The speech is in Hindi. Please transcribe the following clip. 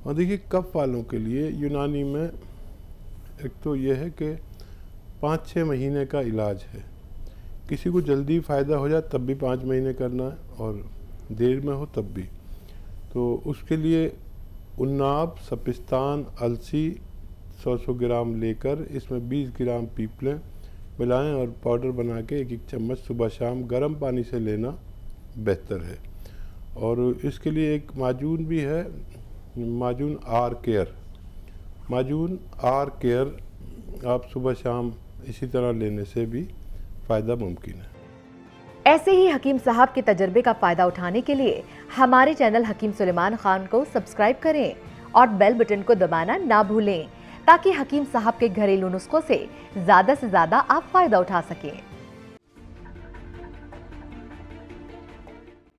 और देखिए कफ वालों के लिए यूनानी में एक तो ये है कि 5-6 महीने का इलाज है। किसी को जल्दी फ़ायदा हो जाए तब भी 5 महीने करना है, और देर में हो तब भी। तो उसके लिए उन्नाब, सपिस्तान, अलसी 100-100 ग्राम लेकर इसमें 20 ग्राम पीपलें मिलाएं और पाउडर बना के 1-1 चम्मच सुबह शाम गर्म पानी से लेना बेहतर है। और इसके लिए एक माजून भी है, माजून आर केयर। माजून आर केयर आप सुबह शाम इसी तरह लेने से भी फ़ायदा मुमकिन है। ऐसे ही हकीम साहब के तजर्बे का फ़ायदा उठाने के लिए हमारे चैनल हकीम सुलेमान खान को सब्सक्राइब करें और बेल बटन को दबाना ना भूलें, ताकि हकीम साहब के घरेलू नुस्खों से ज़्यादा आप फ़ायदा उठा सकें।